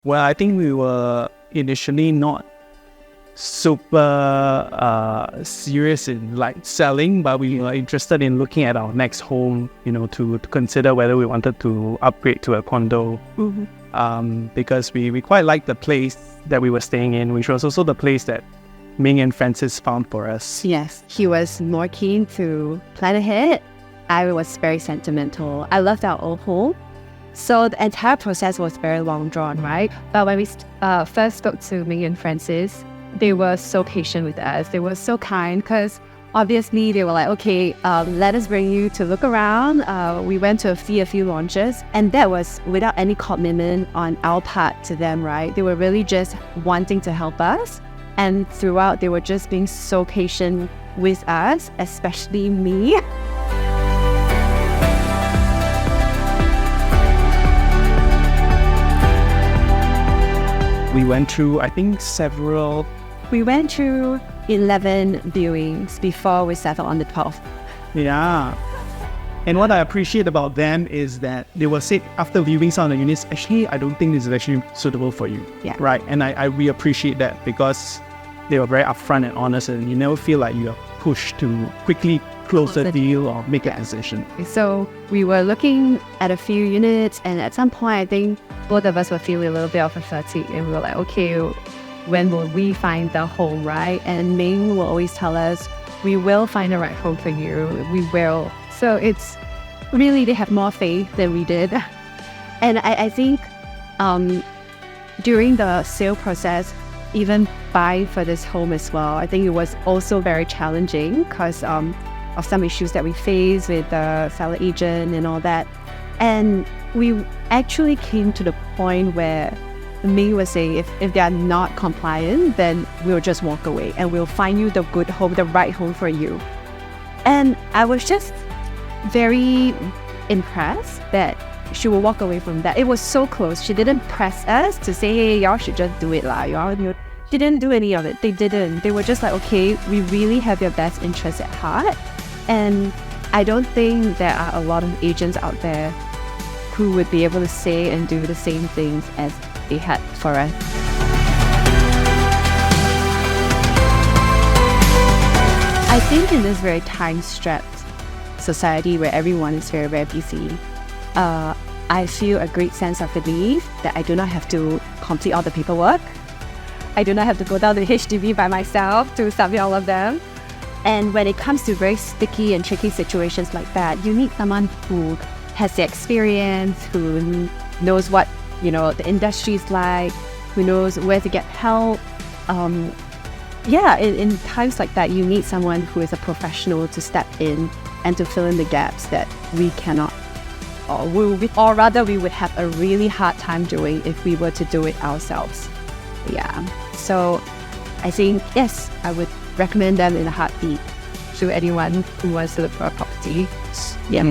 Well, I think we were initially not super serious in like selling, but we were interested in looking at our next home, to consider whether we wanted to upgrade to a condo. Because we quite liked the place that we were staying in, which was also the place that Ming and Francis found for us. Yes, he was more keen to plan ahead. I was very sentimental. I loved our old home. So the entire process was very long drawn, right? But when we first spoke to Ming and Francis, they were so patient with us. They were so kind because obviously they were like, okay, let us bring you to look around. We went to see a few launches, and that was without any commitment on our part to them, right? They were really just wanting to help us. And throughout, they were just being so patient with us, especially me. We went through, I think, We went through 11 viewings before we settled on the 12th. Yeah. And what I appreciate about them is that they will say after viewing some of the units, actually, I don't think this is actually suitable for you. Yeah. Right. And we appreciate that because they were very upfront and honest, and you never feel like you are pushed to quickly close the deal or make a decision. So we were looking at a few units, and at some point, I think both of us were feeling a little bit of a fatigue, and we were like, okay, when will we find the home, right? And Ming will always tell us, we will find the right home for you. We will. So it's really, they have more faith than we did. And I think during the sale process, even buying for this home as well, I think it was also very challenging because of some issues that we faced with the seller agent and all that. And we actually came to the point where Ming was saying, if they are not compliant, then we'll just walk away and we'll find you the good home, the right home for you. And I was just very impressed that she will walk away from that. It was so close. She didn't press us to say, hey, y'all should just do it lah. Y'all didn't do any of it. They didn't. They were just like, okay, we really have your best interest at heart. And I don't think there are a lot of agents out there who would be able to say and do the same things as they had for us. I think in this very time-strapped society where everyone is very, very busy, I feel a great sense of relief that I do not have to complete all the paperwork. I do not have to go down to HDB by myself to submit all of them. And when it comes to very sticky and tricky situations like that, you need someone who has the experience, who knows what the industry is like, who knows where to get help. In times like that, you need someone who is a professional to step in and to fill in the gaps that we cannot, or rather we would have a really hard time doing if we were to do it ourselves. Yeah. So I think, yes, I would recommend them in a heartbeat to anyone who wants to look for a property. Yeah.